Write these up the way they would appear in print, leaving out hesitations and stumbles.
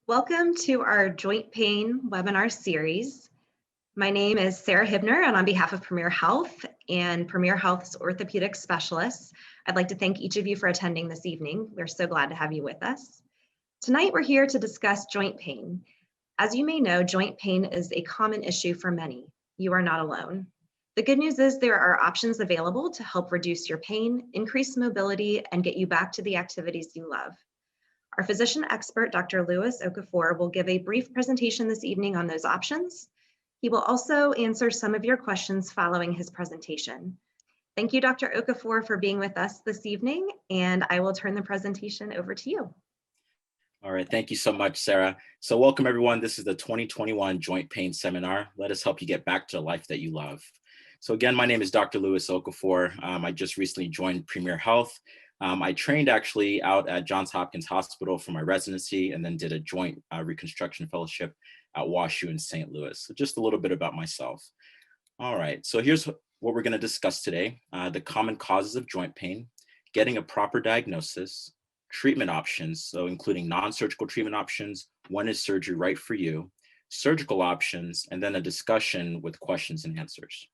Welcome to our joint pain webinar series. My name is Sarah Hibner, and on behalf of Premier Health and Premier Health's orthopedic specialists, I'd like to thank each of you for attending this evening. We're so glad to have you with us. Tonight, we're here to discuss joint pain. As you may know, joint pain is a common issue for many. You are not alone. The good news is there are options available to help reduce your pain, increase mobility, and get you back to the activities you love. Our physician expert, Dr. Louis Okafor, will give a brief presentation this evening on those options. He will also answer some of your questions following his presentation. Thank you, Dr. Okafor, for being with us this evening, and I will turn the presentation over to you. All right, thank you so much, Sarah. So welcome everyone. This is the 2021 Joint Pain Seminar. Let us help you get back to a life that you love. So again, my name is Dr. Louis Okafor. I just recently joined Premier Health. I trained actually out at Johns Hopkins Hospital for my residency and then did a joint reconstruction fellowship at WashU in St. Louis. So just a little bit about myself. All right, so here's what we're going to discuss today. The common causes of joint pain, getting a proper diagnosis, treatment options, so including non-surgical treatment options, when is surgery right for you, surgical options, and then a discussion with questions and answers.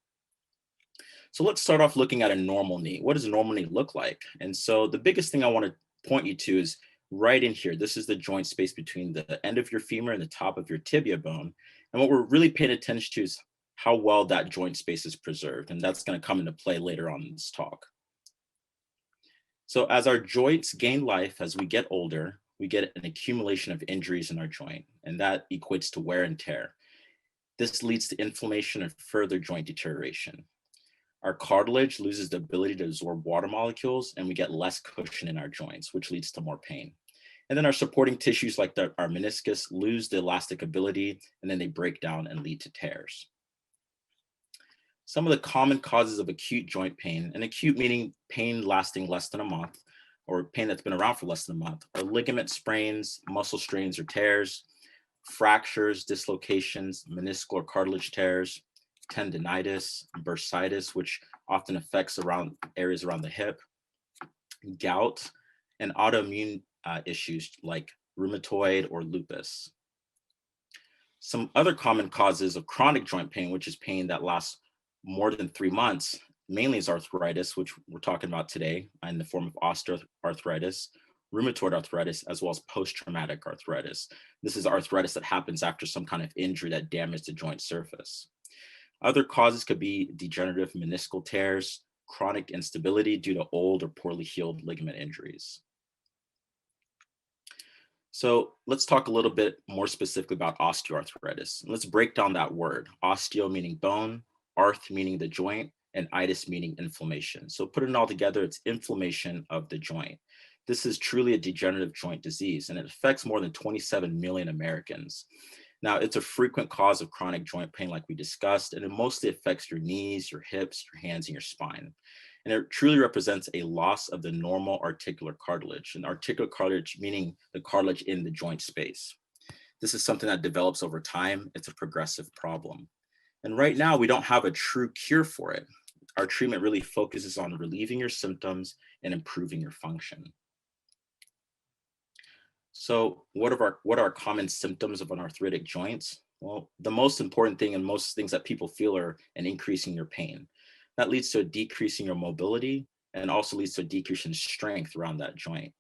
So let's start off looking at a normal knee. What does a normal knee look like? And so the biggest thing I want to point you to is right in here. This is the joint space between the end of your femur and the top of your tibia bone. And what we're really paying attention to is how well that joint space is preserved. And that's going to come into play later on in this talk. So as our joints gain life, as we get older, we get an accumulation of injuries in our joint, and that equates to wear and tear. This leads to inflammation and further joint deterioration. Our cartilage loses the ability to absorb water molecules, and we get less cushion in our joints, which leads to more pain. And then our supporting tissues like our meniscus lose the elastic ability, and then they break down and lead to tears. Some of the common causes of acute joint pain, and acute meaning pain lasting less than a month, or pain that's been around for less than a month, are ligament sprains, muscle strains or tears, fractures, dislocations, meniscal or cartilage tears, tendinitis, bursitis, which often affects areas around the hip, gout, and autoimmune issues like rheumatoid or lupus. Some other common causes of chronic joint pain, which is pain that lasts more than 3 months, mainly is arthritis, which we're talking about today in the form of osteoarthritis, rheumatoid arthritis, as well as post-traumatic arthritis. This is arthritis that happens after some kind of injury that damaged the joint surface. Other causes could be degenerative meniscal tears, chronic instability due to old or poorly healed ligament injuries. So let's talk a little bit more specifically about osteoarthritis. Let's break down that word. Osteo meaning bone, arth meaning the joint, and itis meaning inflammation. So putting it all together, it's inflammation of the joint. This is truly a degenerative joint disease, and it affects more than 27 million Americans. Now, it's a frequent cause of chronic joint pain, like we discussed, and it mostly affects your knees, your hips, your hands, and your spine. And it truly represents a loss of the normal articular cartilage, and articular cartilage meaning the cartilage in the joint space. This is something that develops over time. It's a progressive problem. And right now, we don't have a true cure for it. Our treatment really focuses on relieving your symptoms and improving your function. So what are common symptoms of an arthritic joints? Well, the most important thing and most things that people feel are an increase in your pain. That leads to a decrease in your mobility and also leads to a decrease in strength around that joint.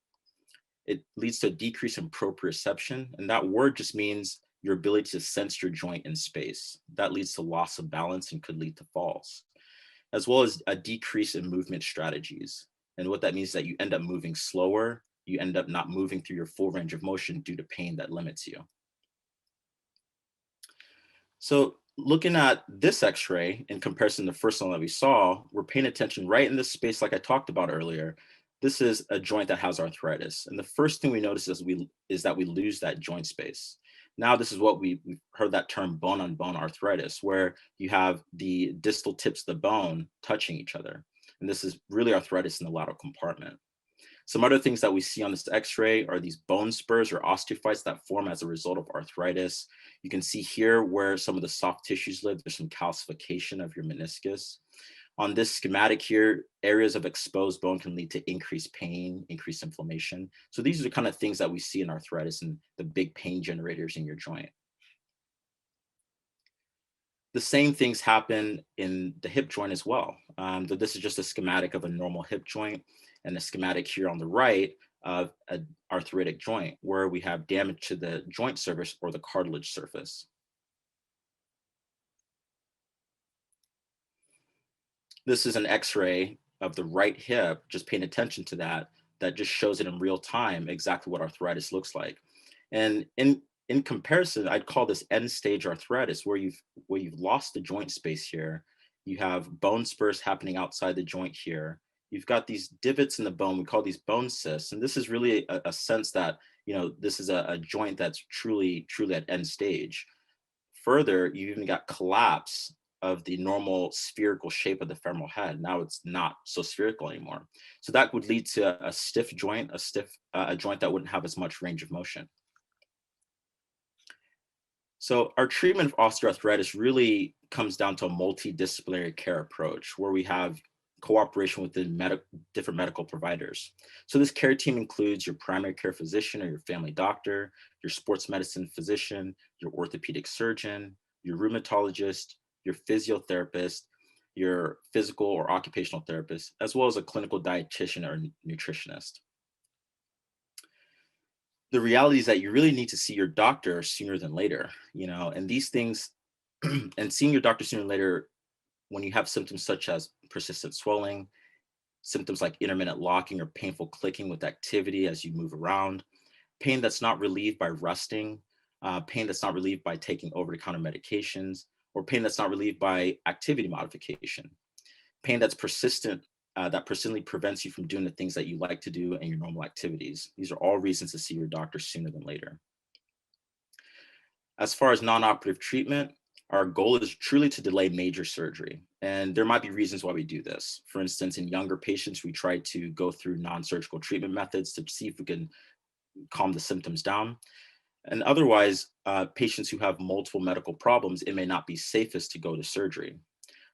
It leads to a decrease in proprioception, and that word just means your ability to sense your joint in space. That leads to loss of balance and could lead to falls, as well as a decrease in movement strategies. And what that means is that you end up moving slower, you end up not moving through your full range of motion due to pain that limits you. So looking at this x-ray in comparison to the first one that we saw, we're paying attention right in this space like I talked about earlier. This is a joint that has arthritis. And the first thing we notice is that we lose that joint space. Now this is what we've heard that term bone-on-bone arthritis, where you have the distal tips of the bone touching each other. And this is really arthritis in the lateral compartment. Some other things that we see on this x-ray are these bone spurs or osteophytes that form as a result of arthritis. You can see here where some of the soft tissues live. There's some calcification of your meniscus. On this schematic here, areas of exposed bone can lead to increased pain, increased inflammation. So these are the kind of things that we see in arthritis and the big pain generators in your joint. The same things happen in the hip joint as well. So this is just a schematic of a normal hip joint and a schematic here on the right of an arthritic joint where we have damage to the joint surface or the cartilage surface. This is an X-ray of the right hip, just paying attention to that, that just shows it in real time exactly what arthritis looks like. And in comparison, I'd call this end stage arthritis, where you've lost the joint space here. You have bone spurs happening outside the joint here. You've got these divots in the bone. We call these bone cysts, and this is really a sense that this is a joint that's truly at end stage. Further, you even got collapse of the normal spherical shape of the femoral head. Now it's not so spherical anymore. So that would lead to a stiff joint, a joint that wouldn't have as much range of motion. So our treatment of osteoarthritis really comes down to a multidisciplinary care approach where we have cooperation with the different medical providers. So this care team includes your primary care physician or your family doctor, your sports medicine physician, your orthopedic surgeon, your rheumatologist, your physiotherapist, your physical or occupational therapist, as well as a clinical dietitian or nutritionist. The reality is that you really need to see your doctor sooner than later, and these things, and seeing your doctor sooner than later when you have symptoms such as persistent swelling, symptoms like intermittent locking or painful clicking with activity as you move around, pain that's not relieved by resting, pain that's not relieved by taking over-the-counter medications, or pain that's not relieved by activity modification, pain that's persistent, that persistently prevents you from doing the things that you like to do and your normal activities. These are all reasons to see your doctor sooner than later. As far as non-operative treatment, our goal is truly to delay major surgery. And there might be reasons why we do this. For instance, in younger patients, we try to go through non-surgical treatment methods to see if we can calm the symptoms down. And otherwise, patients who have multiple medical problems, it may not be safest to go to surgery.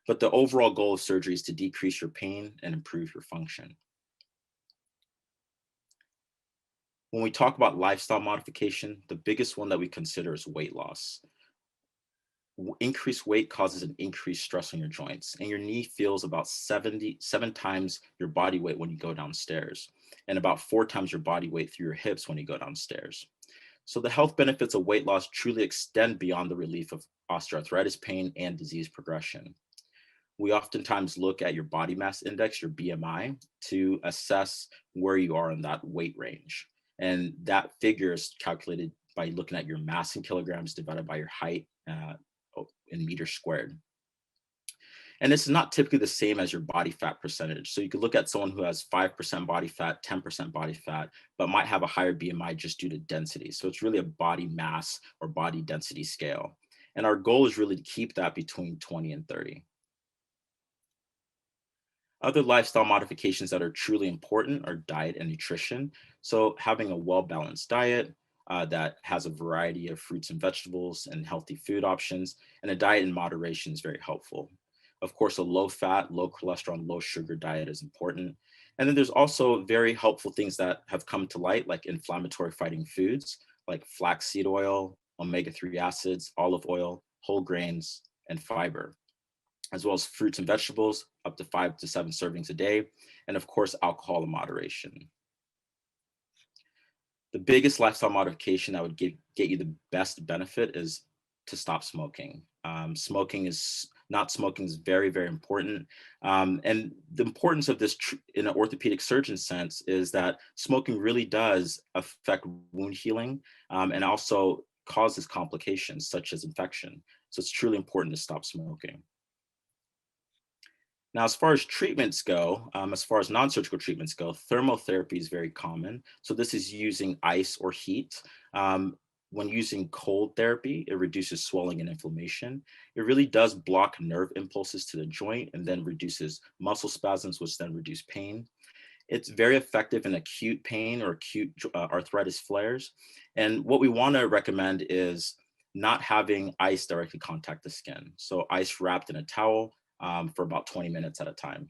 But the overall goal of surgery is to decrease your pain and improve your function. When we talk about lifestyle modification, the biggest one that we consider is weight loss. Increased weight causes an increased stress on your joints, and your knee feels about 7 times your body weight when you go downstairs, and about 4 times your body weight through your hips when you go downstairs. So the health benefits of weight loss truly extend beyond the relief of osteoarthritis pain and disease progression. We oftentimes look at your body mass index, your BMI, to assess where you are in that weight range. And that figure is calculated by looking at your mass in kilograms divided by your height in meters squared. And this is not typically the same as your body fat percentage. So you could look at someone who has 5% body fat, 10% body fat, but might have a higher BMI just due to density. So it's really a body mass or body density scale. And our goal is really to keep that between 20 and 30. Other lifestyle modifications that are truly important are diet and nutrition. So having a well-balanced diet that has a variety of fruits and vegetables and healthy food options, and a diet in moderation is very helpful. Of course, a low-fat, low cholesterol, low sugar diet is important. And then there's also very helpful things that have come to light, like inflammatory fighting foods, like flaxseed oil, omega-3 acids, olive oil, whole grains, and fiber, as well as fruits and vegetables, up to 5 to 7 servings a day, and of course, alcohol in moderation. The biggest lifestyle modification that would get you the best benefit is to stop smoking. Not smoking is very, very important. And the importance of this in an orthopedic surgeon sense is that smoking really does affect wound healing and also causes complications such as infection. So it's truly important to stop smoking. Now, as far as treatments go, as far as non-surgical treatments go, thermotherapy is very common. So this is using ice or heat. When using cold therapy, it reduces swelling and inflammation. It really does block nerve impulses to the joint and then reduces muscle spasms, which then reduce pain. It's very effective in acute pain or acute arthritis flares. And what we want to recommend is not having ice directly contact the skin. So ice wrapped in a towel, for about 20 minutes at a time.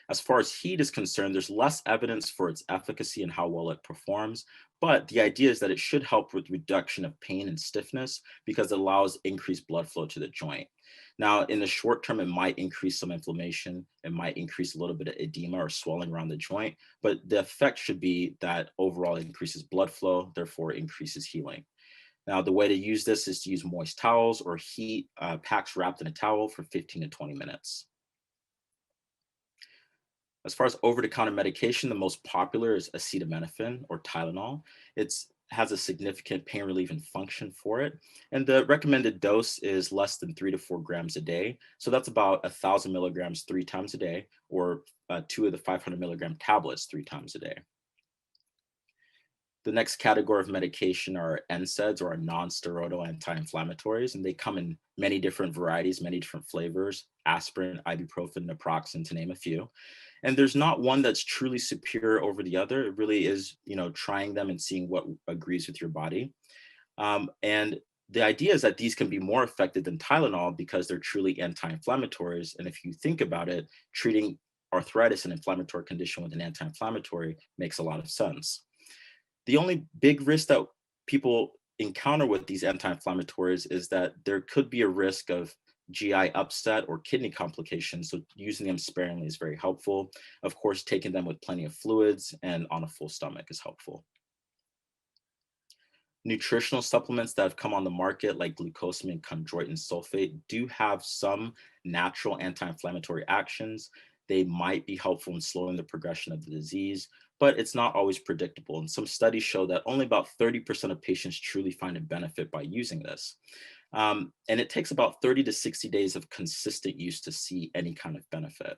As far as heat is concerned, there's less evidence for its efficacy and how well it performs, but the idea is that it should help with reduction of pain and stiffness because it allows increased blood flow to the joint. Now, in the short term, it might increase some inflammation, it might increase a little bit of edema or swelling around the joint, but the effect should be that overall it increases blood flow, therefore increases healing. Now, the way to use this is to use moist towels or heat packs wrapped in a towel for 15 to 20 minutes. As far as over-the-counter medication, the most popular is acetaminophen or Tylenol. It has a significant pain relieving function for it. And the recommended dose is less than 3 to 4 grams a day. So that's about 1,000 milligrams 3 times a day, or 2 of the 500 milligram tablets 3 times a day. The next category of medication are NSAIDs, or non-steroidal anti-inflammatories, and they come in many different varieties, many different flavors: aspirin, ibuprofen, naproxen, to name a few. And there's not one that's truly superior over the other. It really is, trying them and seeing what agrees with your body. And the idea is that these can be more effective than Tylenol because they're truly anti-inflammatories. And if you think about it, treating arthritis, an inflammatory condition, with an anti-inflammatory makes a lot of sense. The only big risk that people encounter with these anti-inflammatories is that there could be a risk of GI upset or kidney complications. So using them sparingly is very helpful. Of course, taking them with plenty of fluids and on a full stomach is helpful. Nutritional supplements that have come on the market, like glucosamine, chondroitin sulfate, do have some natural anti-inflammatory actions. They might be helpful in slowing the progression of the disease, but it's not always predictable. And some studies show that only about 30% of patients truly find a benefit by using this. And it takes about 30 to 60 days of consistent use to see any kind of benefit.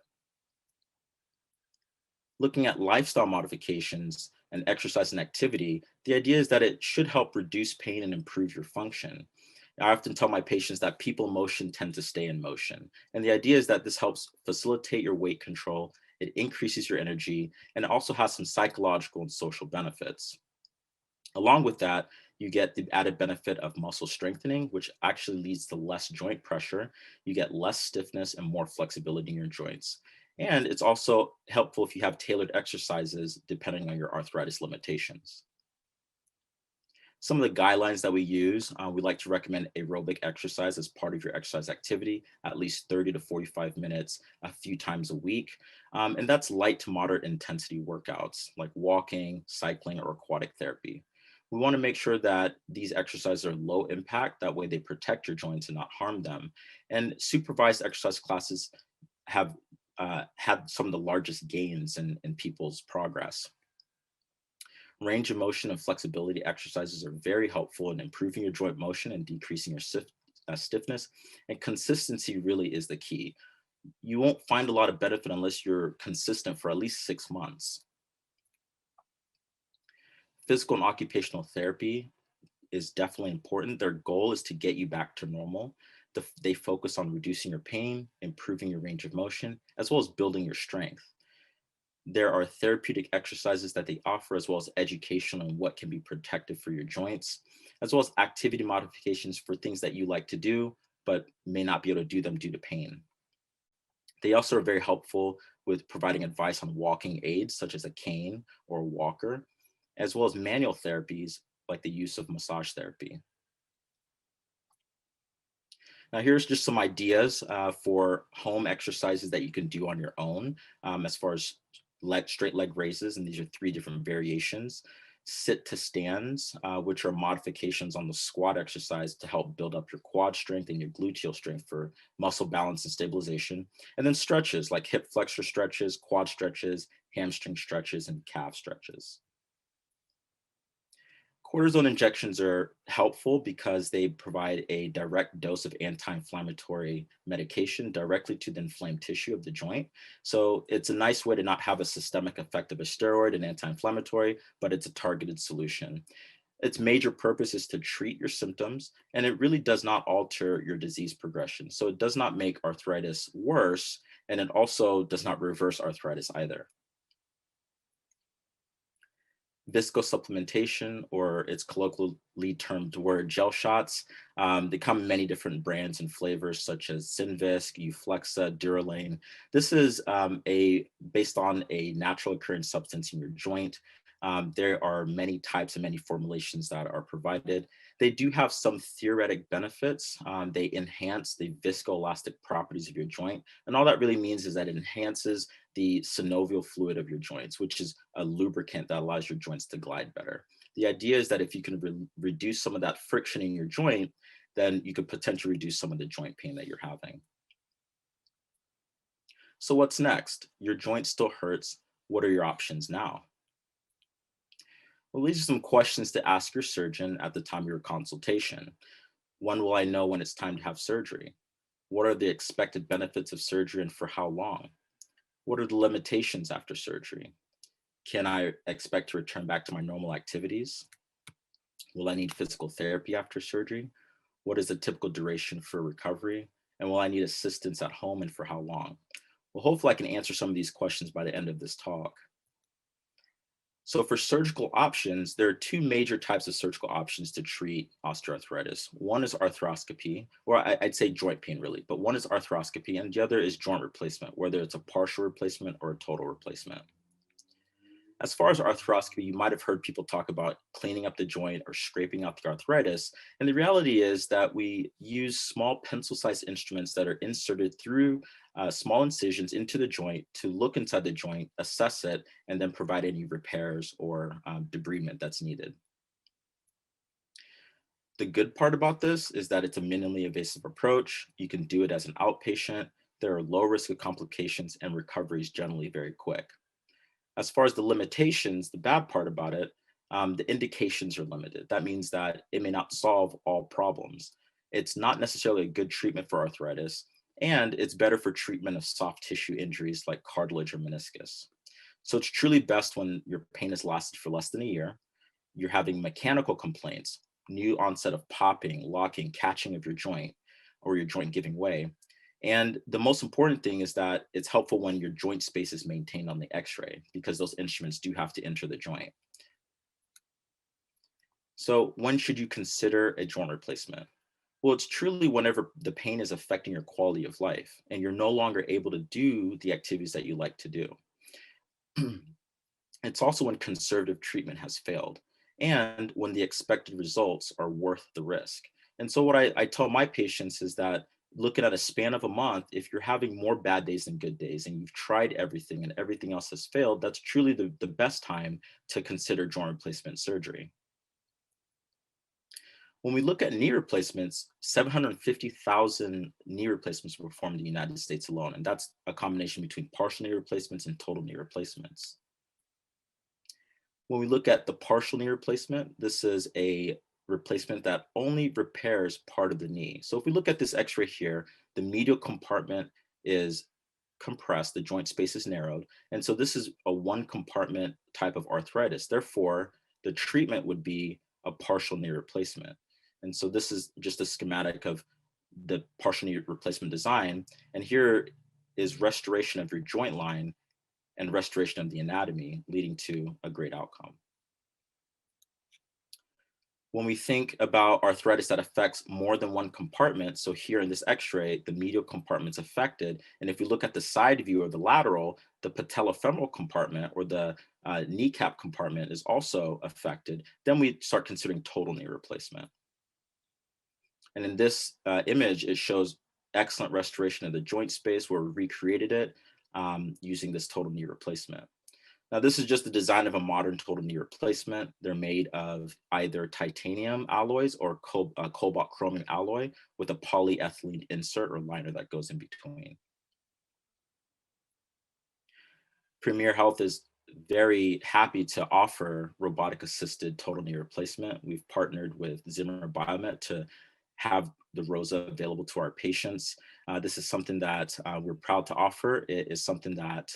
Looking at lifestyle modifications and exercise and activity, the idea is that it should help reduce pain and improve your function. I often tell my patients that people in motion tend to stay in motion. And the idea is that this helps facilitate your weight control, it increases your energy, and it also has some psychological and social benefits. Along with that, you get the added benefit of muscle strengthening, which actually leads to less joint pressure. You get less stiffness and more flexibility in your joints. And it's also helpful if you have tailored exercises depending on your arthritis limitations. Some of the guidelines that we use, we like to recommend aerobic exercise as part of your exercise activity, at least 30 to 45 minutes a few times a week. And that's light to moderate intensity workouts like walking, cycling, or aquatic therapy. We want to make sure that these exercises are low impact. That way they protect your joints and not harm them. And supervised exercise classes have had some of the largest gains in people's progress. Range of motion and flexibility exercises are very helpful in improving your joint motion and decreasing your stiffness. And consistency really is the key. You won't find a lot of benefit unless you're consistent for at least 6 months. Physical and occupational therapy is definitely important. Their goal is to get you back to normal. They focus on reducing your pain, improving your range of motion, as well as building your strength. There are therapeutic exercises that they offer, as well as education on what can be protective for your joints, as well as activity modifications for things that you like to do, but may not be able to do them due to pain. They also are very helpful with providing advice on walking aids, such as a cane or a walker, as well as manual therapies like the use of massage therapy. Now, here's just some ideas for home exercises that you can do on your own, as far as straight leg raises, and these are 3 different variations. Sit to stands, which are modifications on the squat exercise to help build up your quad strength and your gluteal strength for muscle balance and stabilization. And then stretches like hip flexor stretches, quad stretches, hamstring stretches, and calf stretches. Cortisone injections are helpful because they provide a direct dose of anti-inflammatory medication directly to the inflamed tissue of the joint. So it's a nice way to not have a systemic effect of a steroid and anti-inflammatory, but it's a targeted solution. Its major purpose is to treat your symptoms, and it really does not alter your disease progression. So it does not make arthritis worse, and it also does not reverse arthritis either. Viscosupplementation, or it's colloquially termed word gel shots. They come in many different brands and flavors such as Synvisc, Euflexa, Durolane. This is based on a natural occurring substance in your joint. There are many types and many formulations that are provided. They do have some theoretic benefits. They enhance the viscoelastic properties of your joint. And all that really means is that it enhances the synovial fluid of your joints, which is a lubricant that allows your joints to glide better. The idea is that if you can reduce some of that friction in your joint, then you could potentially reduce some of the joint pain that you're having. So what's next? Your joint still hurts. What are your options now? Well, these are some questions to ask your surgeon at the time of your consultation. When will I know when it's time to have surgery? What are the expected benefits of surgery and for how long? What are the limitations after surgery? Can I expect to return back to my normal activities? Will I need physical therapy after surgery? What is the typical duration for recovery? And will I need assistance at home and for how long? Well, hopefully I can answer some of these questions by the end of this talk. So for surgical options, there are two major types of surgical options to treat osteoarthritis. One is arthroscopy, or I'd say joint pain really, but one is arthroscopy and the other is joint replacement, whether it's a partial replacement or a total replacement. As far as arthroscopy, you might have heard people talk about cleaning up the joint or scraping out the arthritis. And the reality is that we use small pencil-sized instruments that are inserted through small incisions into the joint to look inside the joint, assess it, and then provide any repairs or debridement that's needed. The good part about this is that it's a minimally invasive approach. You can do it as an outpatient. There are low risk of complications and recovery is generally very quick. As far as the limitations, the bad part about it, the indications are limited. That means that it may not solve all problems. It's not necessarily a good treatment for arthritis, and it's better for treatment of soft tissue injuries like cartilage or meniscus. So it's truly best when your pain has lasted for less than a year, you're having mechanical complaints, new onset of popping, locking, catching of your joint, or your joint giving way. And the most important thing is that it's helpful when your joint space is maintained on the x-ray because those instruments do have to enter the joint. So when should you consider a joint replacement? Well, it's truly whenever the pain is affecting your quality of life and you're no longer able to do the activities that you like to do. It's also when conservative treatment has failed and when the expected results are worth the risk. And so what I tell my patients is that looking at a span of a month, if you're having more bad days than good days and you've tried everything and everything else has failed, that's truly the best time to consider joint replacement surgery. When we look at knee replacements, 750,000 knee replacements were performed in the United States alone. And that's a combination between partial knee replacements and total knee replacements. When we look at the partial knee replacement, this is a replacement that only repairs part of the knee. So if we look at this x-ray here, the medial compartment is compressed, the joint space is narrowed. And so this is a one compartment type of arthritis. Therefore, the treatment would be a partial knee replacement. And so this is just a schematic of the partial knee replacement design. And here is restoration of your joint line and restoration of the anatomy, leading to a great outcome. When we think about arthritis that affects more than one compartment, so here in this x-ray, the medial compartment's affected. And if we look at the side view or the lateral, the patellofemoral compartment or the kneecap compartment is also affected, then we start considering total knee replacement. And in this image, it shows excellent restoration of the joint space where we recreated it using this total knee replacement. Now, this is just the design of a modern total knee replacement. They're made of either titanium alloys or cobalt chromium alloy with a polyethylene insert or liner that goes in between. Premier Health is very happy to offer robotic assisted total knee replacement. We've partnered with Zimmer Biomet to have the ROSA available to our patients. This is something that we're proud to offer. It is something that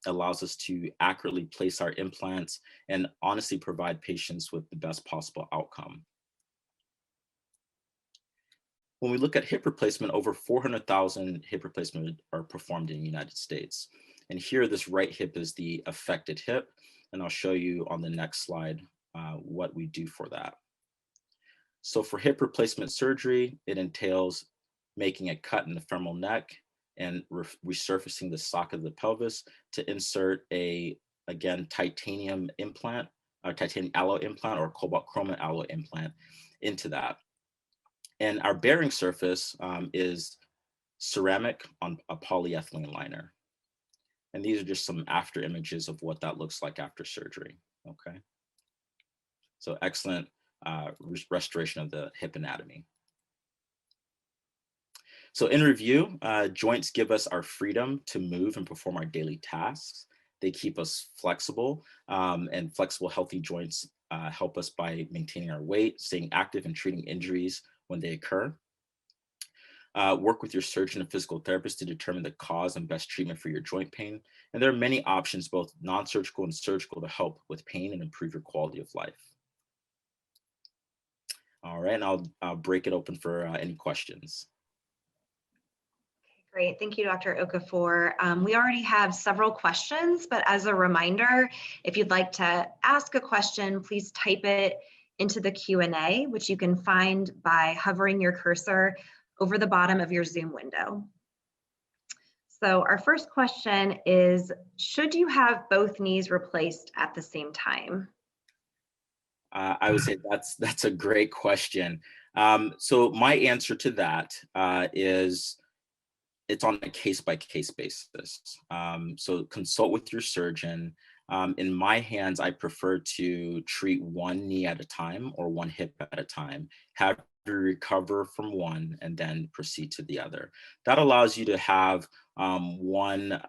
allows us to accurately place our implants and honestly provide patients with the best possible outcome. When we look at hip replacement, over 400,000 hip replacements are performed in the United States. And here, this right hip is the affected hip. and I'll show you on the next slide what we do for that. So for hip replacement surgery, it entails making a cut in the femoral neck and resurfacing the socket of the pelvis to insert again, titanium implant, or titanium alloy implant, or cobalt chroma alloy implant into that. And our bearing surface is ceramic on a polyethylene liner. And these are just some after images of what that looks like after surgery, okay? So excellent restoration of the hip anatomy. So in review, joints give us our freedom to move and perform our daily tasks. They keep us flexible, and flexible, healthy joints help us by maintaining our weight, staying active, and treating injuries when they occur. Work with your surgeon and physical therapist to determine the cause and best treatment for your joint pain. And there are many options, both non-surgical and surgical, to help with pain and improve your quality of life. All right, and I'll break it open for any questions. Great, thank you, Dr. Okafor. We already have several questions, but as a reminder, if you'd like to ask a question, please type it into the Q&A, which you can find by hovering your cursor over the bottom of your Zoom window. So our first question is, should you have both knees replaced at the same time? I would say that's a great question. So my answer to that is it's on a case-by-case basis. So consult with your surgeon. In my hands, I prefer to treat one knee at a time or one hip at a time, have you recover from one and then proceed to the other. That allows you to have one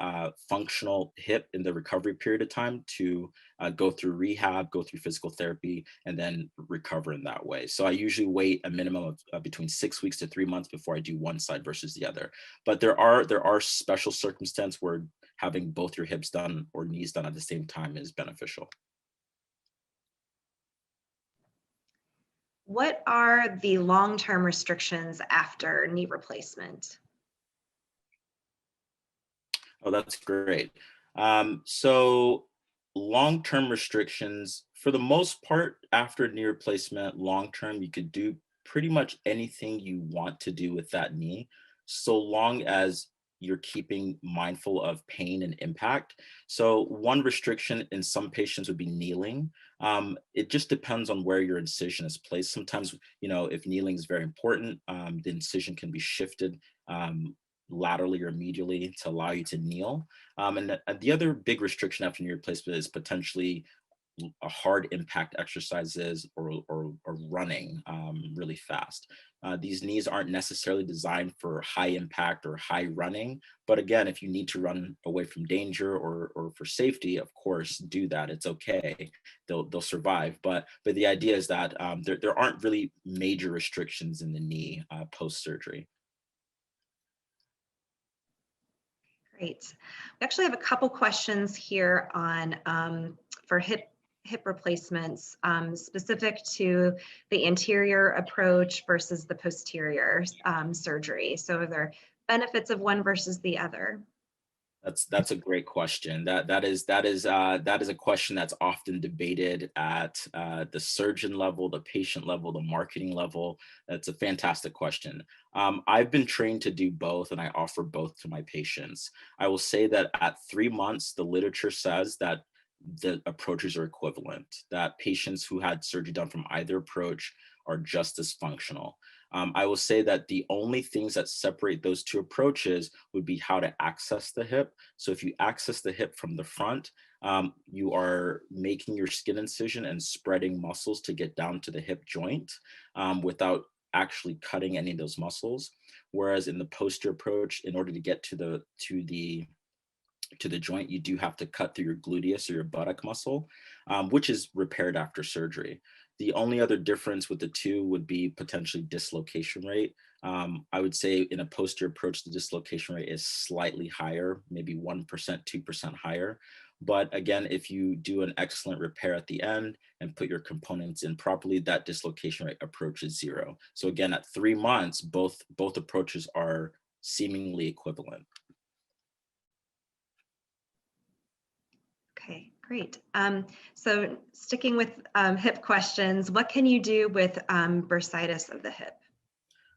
functional hip in the recovery period of time to go through rehab, go through physical therapy, and then recover in that way. So I usually wait a minimum of between 6 weeks to 3 months before I do one side versus the other. But there are special circumstances where having both your hips done or knees done at the same time is beneficial. What are the long-term restrictions after knee replacement? Oh, that's great. So long-term restrictions, for the most part, after knee replacement, long-term, you could do pretty much anything you want to do with that knee, so long as you're keeping mindful of pain and impact. So one restriction in some patients would be kneeling. It just depends on where your incision is placed. Sometimes, if kneeling is very important, the incision can be shifted laterally or medially to allow you to kneel. And the other big restriction after knee replacement is potentially a hard impact exercises or running really fast. These knees aren't necessarily designed for high impact or high running, but again, if you need to run away from danger or for safety, of course, do that. It's okay. They'll survive. But the idea is that there aren't really major restrictions in the knee post-surgery. Great. We actually have a couple questions here on for hip replacements specific to the anterior approach versus the posterior surgery. So are there benefits of one versus the other? That's a great question. That is a question that's often debated at the surgeon level, the patient level, the marketing level. That's a fantastic question. I've been trained to do both, and I offer both to my patients. I will say that at 3 months, the literature says that the approaches are equivalent, that patients who had surgery done from either approach are just as functional. I will say that the only things that separate those two approaches would be how to access the hip. So if you access the hip from the front, you are making your skin incision and spreading muscles to get down to the hip joint without actually cutting any of those muscles. Whereas in the posterior approach, in order to get to the joint, you do have to cut through your gluteus or your buttock muscle, which is repaired after surgery. The only other difference with the two would be potentially dislocation rate. I would say in a posterior approach, the dislocation rate is slightly higher, maybe 1%, 2% higher. But again, if you do an excellent repair at the end and put your components in properly, that dislocation rate approaches 0. So again, at 3 months, both approaches are seemingly equivalent. Okay, Great. So sticking with hip questions, what can you do with bursitis of the hip?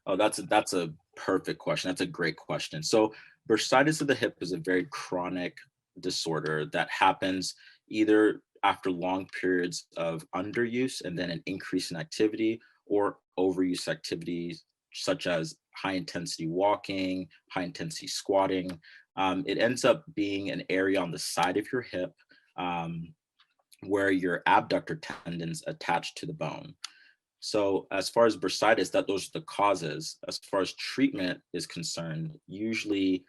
Oh, that's a perfect question. That's a great question. So bursitis of the hip is a very chronic disorder that happens either after long periods of underuse and then an increase in activity, or overuse activities such as high intensity walking, high intensity squatting. It ends up being an area on the side of your hip, um, where your abductor tendons attach to the bone. So as far as bursitis, those are the causes. As far as treatment is concerned, usually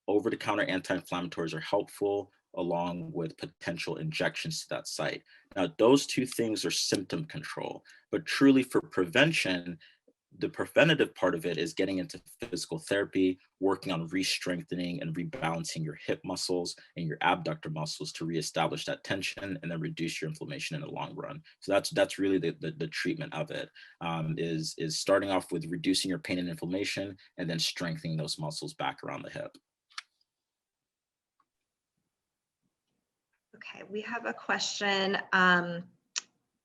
over-the-counter anti-inflammatories are helpful, along with potential injections to that site. Now, those two things are symptom control, but truly for prevention, the preventative part of it is getting into physical therapy, working on re-strengthening and rebalancing your hip muscles and your abductor muscles to reestablish that tension and then reduce your inflammation in the long run. So that's really the treatment of it, is starting off with reducing your pain and inflammation and then strengthening those muscles back around the hip. Okay, we have a question,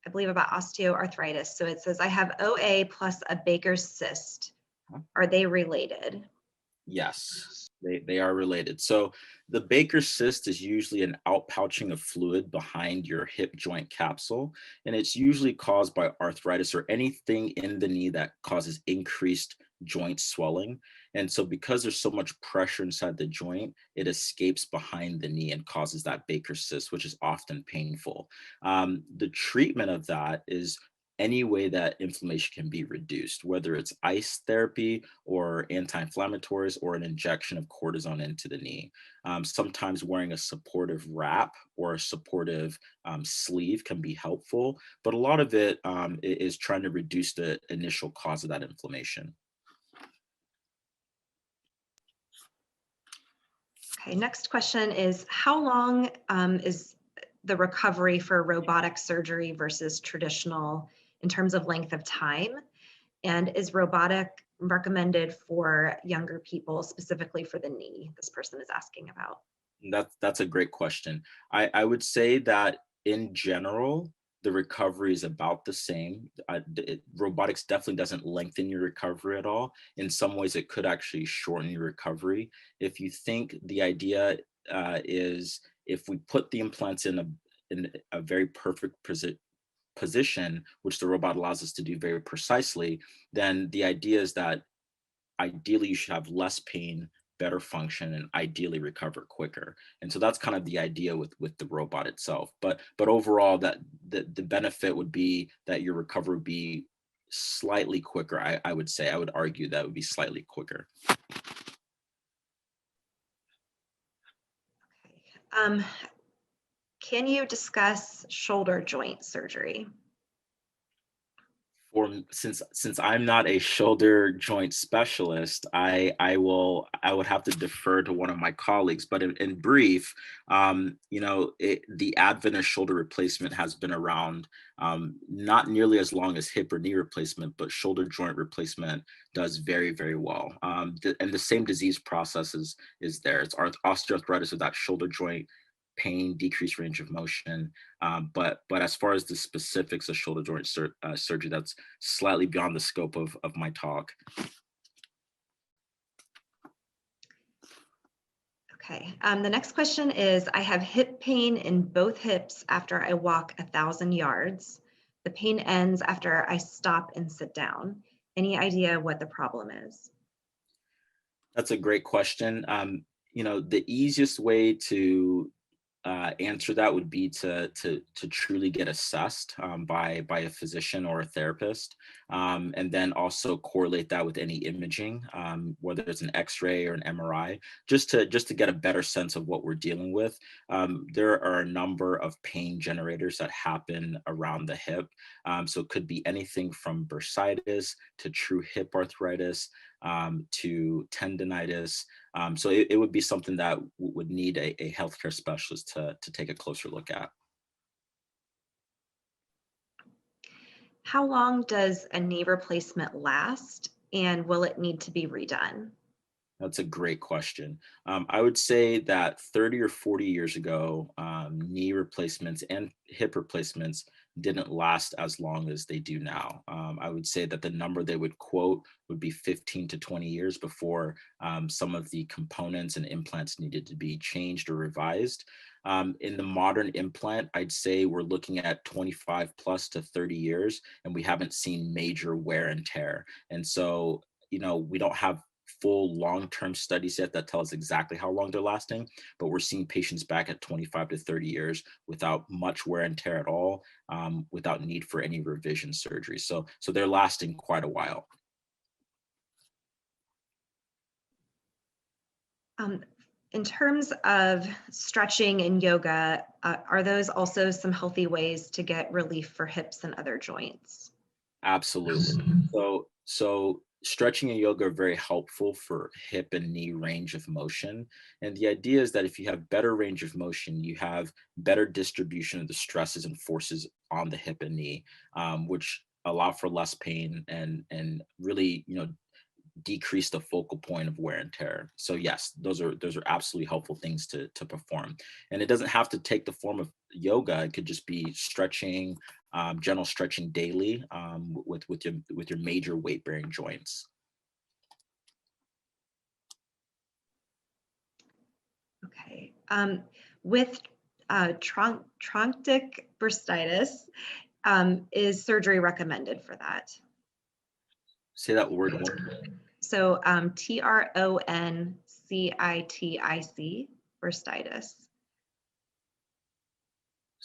I believe about osteoarthritis. So it says, I have OA plus a Baker's cyst. Are they related? Yes, they are related. So the Baker's cyst is usually an outpouching of fluid behind your hip joint capsule, and it's usually caused by arthritis or anything in the knee that causes increased joint swelling. And so because there's so much pressure inside the joint, it escapes behind the knee and causes that Baker's cyst, which is often painful. The treatment of that is any way that inflammation can be reduced, whether it's ice therapy or anti-inflammatories or an injection of cortisone into the knee. Sometimes wearing a supportive wrap or a supportive sleeve can be helpful, but a lot of it is trying to reduce the initial cause of that inflammation. Okay, next question is, how long is the recovery for robotic surgery versus traditional in terms of length of time? And is robotic recommended for younger people, specifically for the knee? This person is asking about. That's a great question. I would say that in general, the recovery is about the same. Robotics definitely doesn't lengthen your recovery at all. In some ways, it could actually shorten your recovery. If you think the idea is if we put the implants in a very perfect position, which the robot allows us to do very precisely, then the idea is that ideally you should have less pain, better function, and ideally recover quicker. And so that's kind of the idea with the robot itself. But overall, that the benefit would be that your recovery would be slightly quicker. I would say, I would argue that would be slightly quicker. Okay. Can you discuss shoulder joint surgery? Since I'm not a shoulder joint specialist, I would have to defer to one of my colleagues. But in brief, the advent of shoulder replacement has been around, not nearly as long as hip or knee replacement, but shoulder joint replacement does very, very well. And the same disease process is there. It's osteoarthritis of that shoulder joint, pain, decreased range of motion. But as far as the specifics of shoulder joint surgery, that's slightly beyond the scope of my talk. Okay, the next question is, I have hip pain in both hips after I walk 1,000 yards. The pain ends after I stop and sit down. Any idea what the problem is? That's a great question. The easiest way to answer that would be to truly get assessed by a physician or a therapist, and then also correlate that with any imaging, whether it's an X-ray or an MRI, just to get a better sense of what we're dealing with. There are a number of pain generators that happen around the hip, so it could be anything from bursitis to true hip arthritis, to tendonitis. So it would be something that would need a healthcare specialist to take a closer look at. How long does a knee replacement last, and will it need to be redone? That's a great question. I would say that 30 or 40 years ago, knee replacements and hip replacements didn't last as long as they do now. I would say that the number they would quote would be 15 to 20 years before some of the components and implants needed to be changed or revised. In the modern implant, I'd say we're looking at 25 plus to 30 years, and we haven't seen major wear and tear. And so, we don't have full long-term studies yet that tell us exactly how long they're lasting, but we're seeing patients back at 25 to 30 years without much wear and tear at all, without need for any revision surgery. So they're lasting quite a while. Um, in terms of stretching and yoga, are those also some healthy ways to get relief for hips and other joints? Absolutely. So stretching and yoga are very helpful for hip and knee range of motion. And the idea is that if you have better range of motion, you have better distribution of the stresses and forces on the hip and knee, which allow for less pain and really, decrease the focal point of wear and tear. So yes, those are absolutely helpful things to perform. And it doesn't have to take the form of yoga. It could just be stretching, general stretching daily, with your major weight bearing joints. Okay. With traumatic bursitis, is surgery recommended for that? Say that word one. So TRONCITIC, bursitis.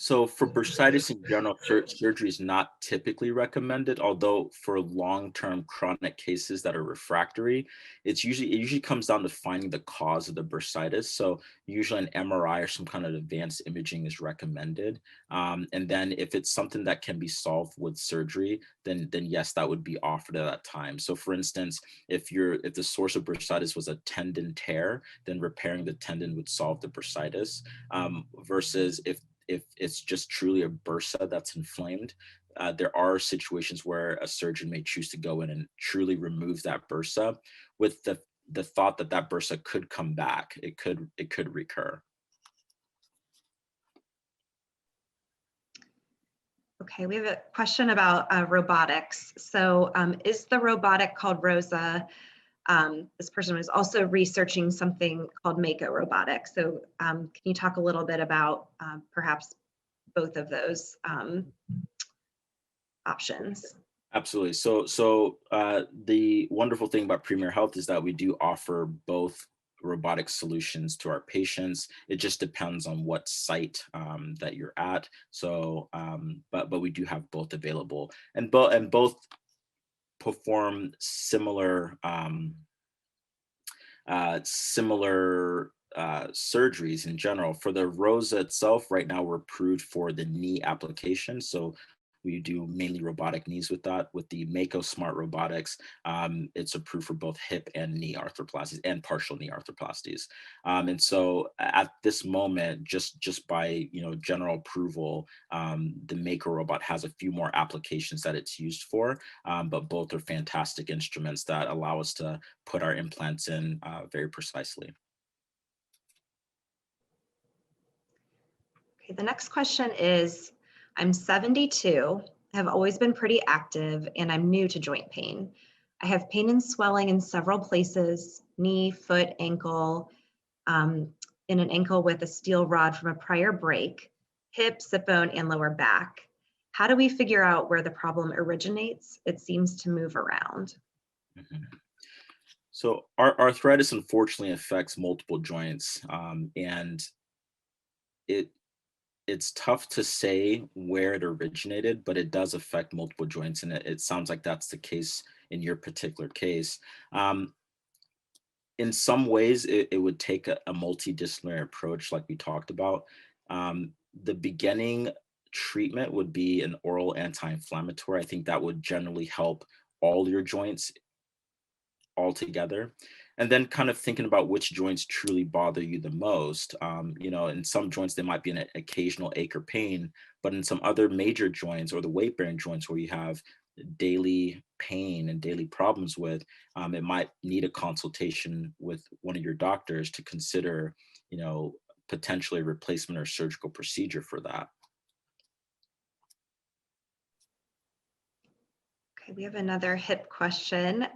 So for bursitis in general, surgery is not typically recommended, although for long-term chronic cases that are refractory, it usually comes down to finding the cause of the bursitis. So usually an MRI or some kind of advanced imaging is recommended. And then if it's something that can be solved with surgery, then yes, that would be offered at that time. So for instance, if the source of bursitis was a tendon tear, then repairing the tendon would solve the bursitis. Versus if it's just truly a bursa that's inflamed, there are situations where a surgeon may choose to go in and truly remove that bursa with the thought that that bursa could come back. It could recur. Okay, we have a question about robotics. So is the robotic called Rosa? This person was also researching something called Mako robotics. So can you talk a little bit about perhaps both of those options? Absolutely. So the wonderful thing about Premier Health is that we do offer both robotic solutions to our patients. It just depends on what site that you're at. But we do have both available, and both perform similar surgeries in general. For the Rosa itself, right now we're approved for the knee application. So we do mainly robotic knees with that. With the Mako Smart Robotics, it's approved for both hip and knee arthroplasties and partial knee arthroplasties. And so at this moment, just by general approval, the Mako robot has a few more applications that it's used for, but both are fantastic instruments that allow us to put our implants in very precisely. Okay, the next question is, I'm 72, have always been pretty active, and I'm new to joint pain. I have pain and swelling in several places, knee, foot, ankle, in an ankle with a steel rod from a prior break, hip, sit bone, and lower back. How do we figure out where the problem originates? It seems to move around. Mhm. So arthritis unfortunately affects multiple joints, and it it's tough to say where it originated, but it does affect multiple joints, and it sounds like that's the case in your particular case. Um, in some ways, it would take a multidisciplinary approach, like we talked about. The beginning treatment would be an oral anti-inflammatory. I think that would generally help all your joints altogether. And then kind of thinking about which joints truly bother you the most. In some joints, there might be an occasional ache or pain, but in some other major joints or the weight bearing joints where you have daily pain and daily problems with, it might need a consultation with one of your doctors to consider, potentially a replacement or surgical procedure for that. Okay, we have another hip question.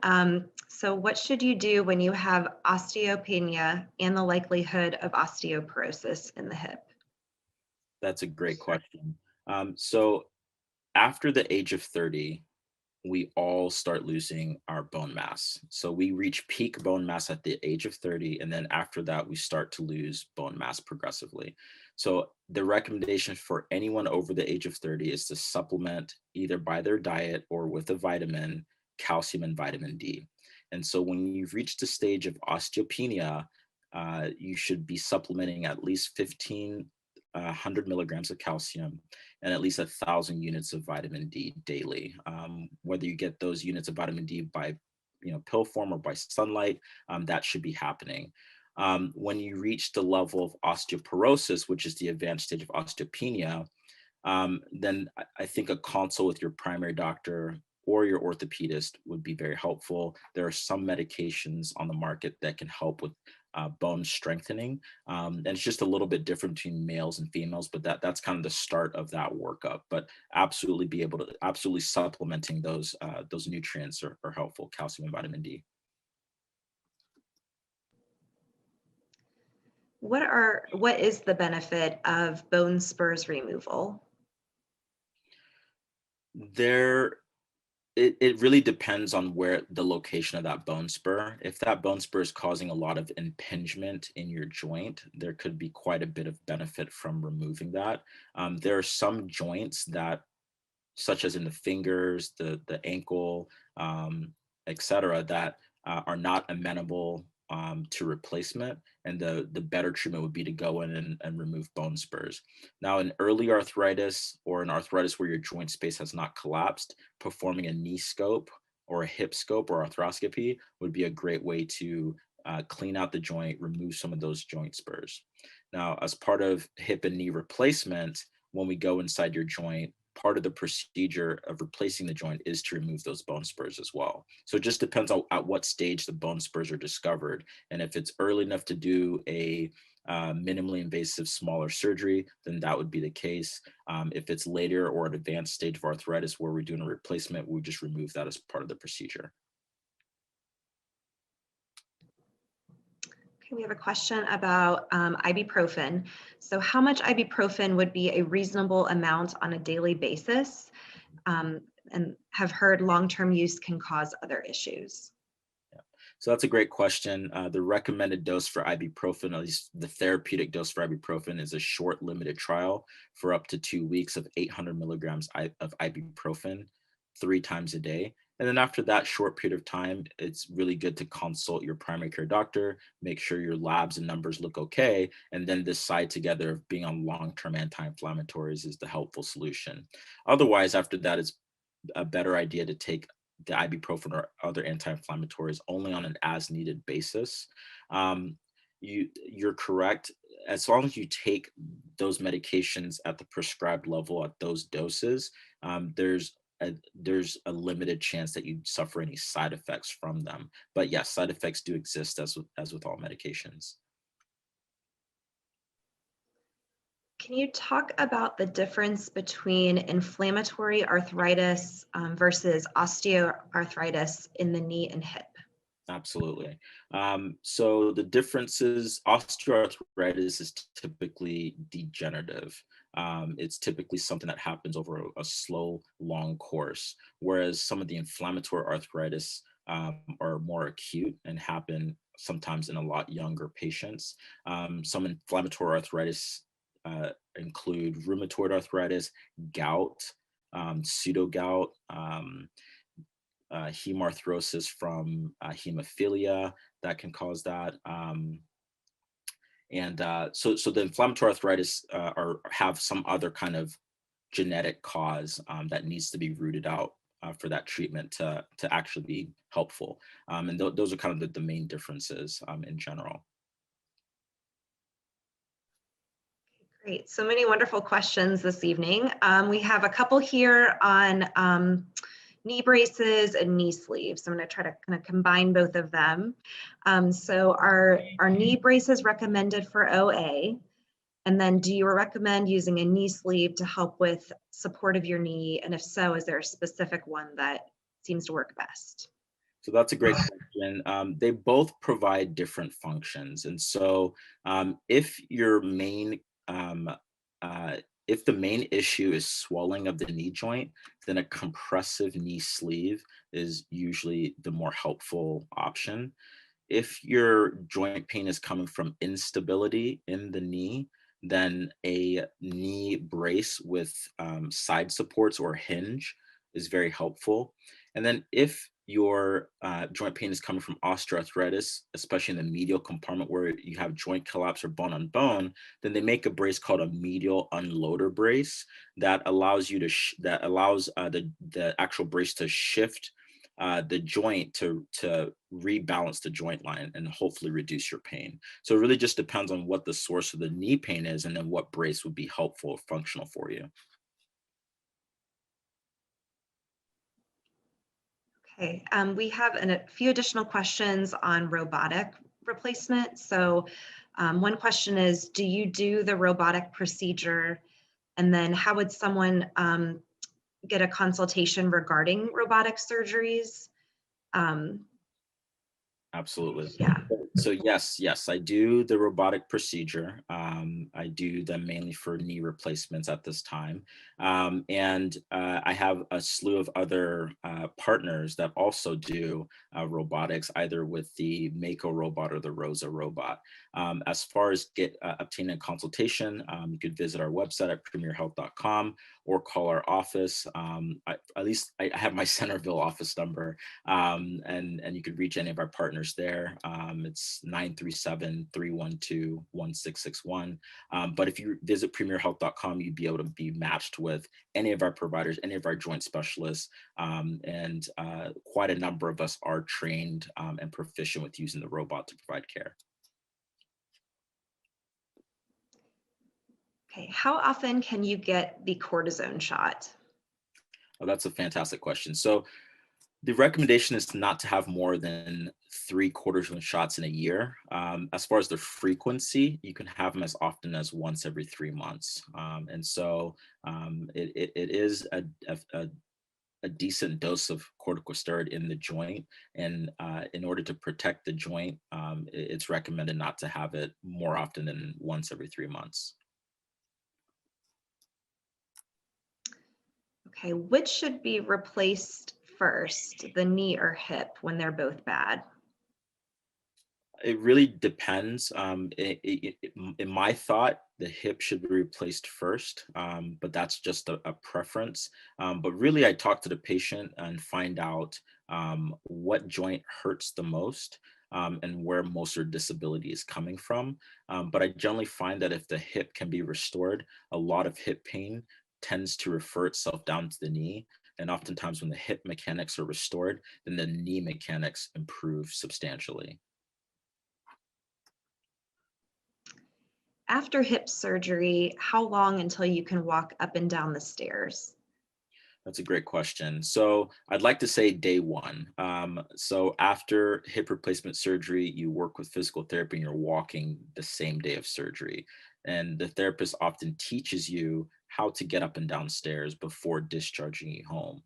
So what should you do when you have osteopenia and the likelihood of osteoporosis in the hip? That's a great question. So after the age of 30, we all start losing our bone mass. So we reach peak bone mass at the age of 30, and then after that, we start to lose bone mass progressively. So the recommendation for anyone over the age of 30 is to supplement either by their diet or with a vitamin, calcium and vitamin D. And so when you've reached the stage of osteopenia, you should be supplementing at least 1,500 milligrams of calcium and at least 1,000 units of vitamin D daily. Whether you get those units of vitamin D by pill form or by sunlight, that should be happening. When you reach the level of osteoporosis, which is the advanced stage of osteopenia, then I think a consult with your primary doctor or your orthopedist would be very helpful. There are some medications on the market that can help with bone strengthening. And it's just a little bit different between males and females, but that's kind of the start of that workup. But absolutely supplementing those nutrients are helpful, calcium and vitamin D. What is the benefit of bone spurs removal? It really depends on where the location of that bone spur. If that bone spur is causing a lot of impingement in your joint, there could be quite a bit of benefit from removing that. There are some joints that, such as in the fingers, the ankle, etc., that are not amenable to replacement, and the better treatment would be to go in and remove bone spurs. Now, in early arthritis or an arthritis where your joint space has not collapsed, performing a knee scope or a hip scope or arthroscopy would be a great way to clean out the joint, remove some of those joint spurs. Now, as part of hip and knee replacement, when we go inside your joint, part of the procedure of replacing the joint is to remove those bone spurs as well. So it just depends on at what stage the bone spurs are discovered. And if it's early enough to do a minimally invasive smaller surgery, then that would be the case. If it's later or an advanced stage of arthritis where we're doing a replacement, we just remove that as part of the procedure. Okay, we have a question about ibuprofen. So how much ibuprofen would be a reasonable amount on a daily basis? And have heard long-term use can cause other issues. So that's a great question. The recommended dose for ibuprofen, at least the therapeutic dose for ibuprofen, is a short limited trial for up to 2 weeks of 800 milligrams of ibuprofen 3 times a day. And then after that short period of time, it's really good to consult your primary care doctor, make sure your labs and numbers look okay, and then decide together if being on long-term anti-inflammatories is the helpful solution. Otherwise, after that, it's a better idea to take the ibuprofen or other anti-inflammatories only on an as-needed basis. You're correct. As long as you take those medications at the prescribed level at those doses, there's a limited chance that you suffer any side effects from them. But yes, side effects do exist as with all medications. Can you talk about the difference between inflammatory arthritis versus osteoarthritis in the knee and hip? Absolutely. So the differences, osteoarthritis is typically degenerative. It's typically something that happens over a slow, long course, whereas some of the inflammatory arthritis are more acute and happen sometimes in a lot younger patients. Some inflammatory arthritis include rheumatoid arthritis, gout, pseudogout, hemarthrosis from hemophilia that can cause that. So the inflammatory arthritis have some other kind of genetic cause that needs to be rooted out for that treatment to actually be helpful. And those are kind of the main differences in general. Great, so many wonderful questions this evening. We have a couple here on knee braces and knee sleeves. I'm going to try to kind of combine both of them. So our knee braces recommended for OA. And then do you recommend using a knee sleeve to help with support of your knee? And if so, is there a specific one that seems to work best? So that's a great question. They both provide different functions. And so if your main if the main issue is swelling of the knee joint, then a compressive knee sleeve is usually the more helpful option. If your joint pain is coming from instability in the knee, then a knee brace with side supports or hinge is very helpful. And then if your joint pain is coming from osteoarthritis, especially in the medial compartment where you have joint collapse or bone on bone, then they make a brace called a medial unloader brace that allows you to that allows the actual brace to shift the joint to rebalance the joint line and hopefully reduce your pain. So it really just depends on what the source of the knee pain is and then what brace would be helpful or functional for you. Okay, we have a few additional questions on robotic replacement. So one question is, do you do the robotic procedure? And then how would someone get a consultation regarding robotic surgeries? Absolutely. Yeah. So yes, I do the robotic procedure. I do them mainly for knee replacements at this time, and I have a slew of other partners that also do robotics, either with the Mako robot or the Rosa robot. As far as obtaining a consultation, you could visit our website at premierhealth.com or call our office. At least I have my Centerville office number, and you could reach any of our partners there. It's 937-312-1661. But if you visit premierhealth.com, you'd be able to be matched with any of our providers, any of our joint specialists, and quite a number of us are trained and proficient with using the robot to provide care. Okay, how often can you get the cortisone shot? Oh, that's a fantastic question. So the recommendation is not to have more than 3 cortisone shots in a year. As far as the frequency, you can have them as often as once every 3 months. And so it is a decent dose of corticosteroid in the joint. And in order to protect the joint, it's recommended not to have it more often than once every 3 months. Okay, which should be replaced first, the knee or hip, when they're both bad? It really depends. In my thought, the hip should be replaced first, but that's just a preference. But really, I talk to the patient and find out what joint hurts the most and where most of their disability is coming from. But I generally find that if the hip can be restored, a lot of hip pain tends to refer itself down to the knee. And oftentimes, when the hip mechanics are restored, then the knee mechanics improve substantially. After hip surgery, how long until you can walk up and down the stairs? That's a great question. So I'd like to say day one. So after hip replacement surgery, you work with physical therapy and you're walking the same day of surgery. And the therapist often teaches you how to get up and down stairs before discharging you home.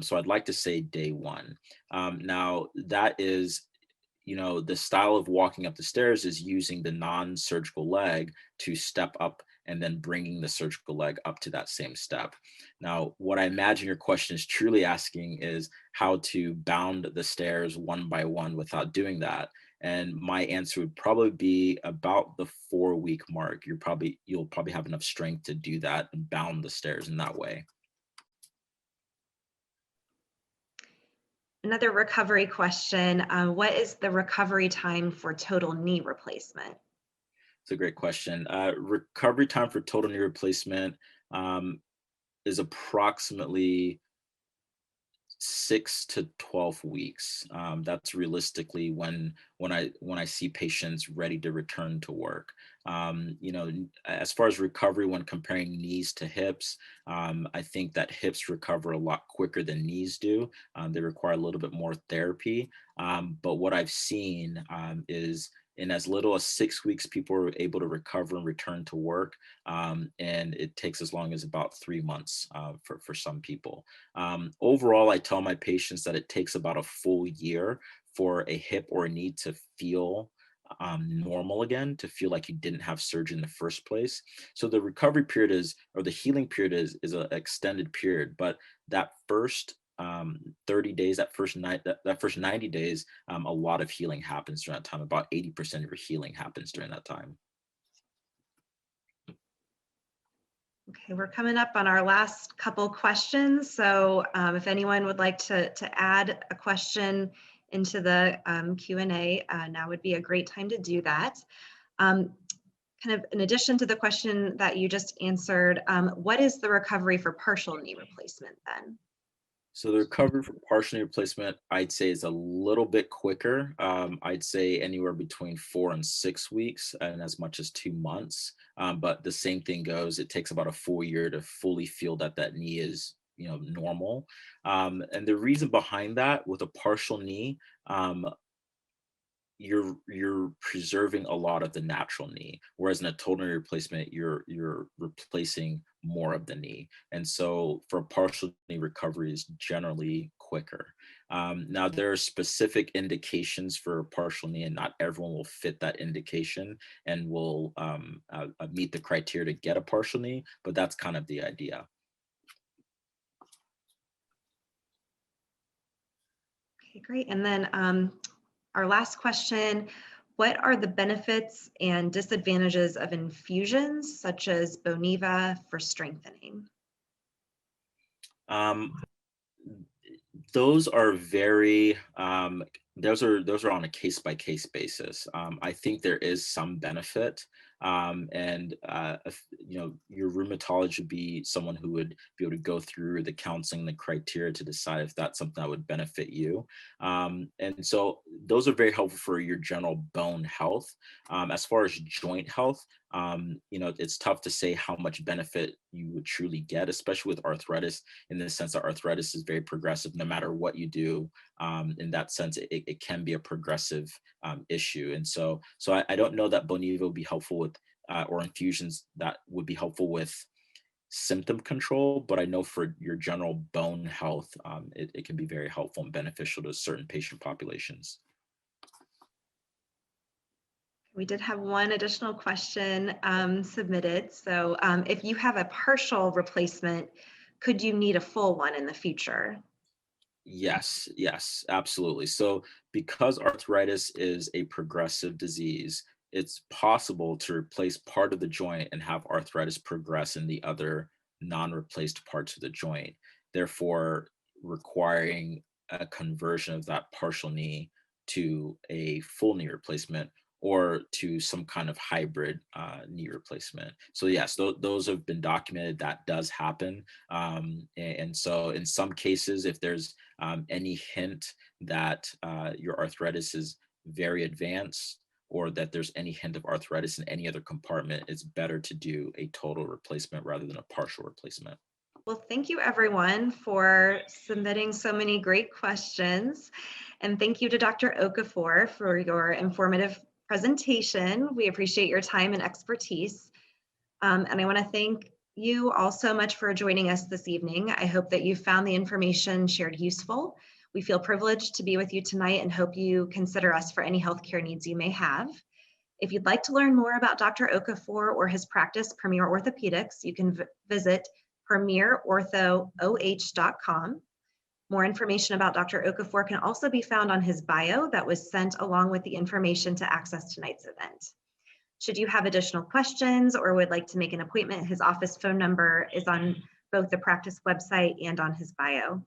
So I'd like to say day one. Now that is, the style of walking up the stairs is using the non-surgical leg to step up and then bringing the surgical leg up to that same step. Now, what I imagine your question is truly asking is how to bound the stairs one by one without doing that. And my answer would probably be about the 4-week mark. You'll probably have enough strength to do that and bound the stairs in that way. Another recovery question, what is the recovery time for total knee replacement? It's a great question. Recovery time for total knee replacement is approximately 6 to 12 weeks. That's realistically when I see patients ready to return to work. As far as recovery when comparing knees to hips, I think that hips recover a lot quicker than knees do. They require a little bit more therapy. But what I've seen is in as little as 6 weeks, people are able to recover and return to work. And it takes as long as about 3 months for some people. Overall, I tell my patients that it takes about a full year for a hip or a knee to feel normal again, to feel like you didn't have surgery in the first place. So the recovery period or the healing period is an extended period, but that first 30 days, that first 90 days, a lot of healing happens during that time. About 80% of your healing happens during that time. Okay, we're coming up on our last couple questions. So if anyone would like to add a question into the Q&A, now would be a great time to do that. Kind of in addition to the question that you just answered, what is the recovery for partial knee replacement then? So the recovery for partial knee replacement, I'd say, is a little bit quicker. I'd say anywhere between 4 and 6 weeks, and as much as 2 months. But the same thing goes; it takes about a full year to fully feel that knee is, normal. And the reason behind that, with a partial knee, you're preserving a lot of the natural knee, whereas in a total knee replacement, you're replacing more of the knee. And so for partial knee recovery is generally quicker. Now there are specific indications for partial knee, and not everyone will fit that indication and will meet the criteria to get a partial knee, but that's kind of the idea. Okay, great. And then our last question, what are the benefits and disadvantages of infusions such as Boniva for strengthening? Those are very those are on a case by case basis. I think there is some benefit, and your rheumatologist would be someone who would be able to go through the counseling, the criteria to decide if that's something that would benefit you. And so those are very helpful for your general bone health. As far as joint health, it's tough to say how much benefit you would truly get, especially with arthritis, in the sense that arthritis is very progressive. No matter what you do, in that sense, it can be a progressive issue. And so I don't know that Boniva would be helpful with, or infusions that would be helpful with symptom control, but I know for your general bone health, it can be very helpful and beneficial to certain patient populations. We did have one additional question submitted. So if you have a partial replacement, could you need a full one in the future? Yes, absolutely. So because arthritis is a progressive disease, it's possible to replace part of the joint and have arthritis progress in the other non-replaced parts of the joint, therefore requiring a conversion of that partial knee to a full knee replacement or to some kind of hybrid knee replacement. So yes, those have been documented. That does happen. And so in some cases, if there's any hint that your arthritis is very advanced, or that there's any hint of arthritis in any other compartment, it's better to do a total replacement rather than a partial replacement. Well, thank you everyone for submitting so many great questions. And thank you to Dr. Okafor for your informative presentation. We appreciate your time and expertise. And I want to thank you all so much for joining us this evening. I hope that you found the information shared useful. We feel privileged to be with you tonight and hope you consider us for any healthcare needs you may have. If you'd like to learn more about Dr. Okafor or his practice, Premier Orthopedics, you can visit premierorthooh.com. More information about Dr. Okafor can also be found on his bio that was sent along with the information to access tonight's event. Should you have additional questions or would like to make an appointment, his office phone number is on both the practice website and on his bio.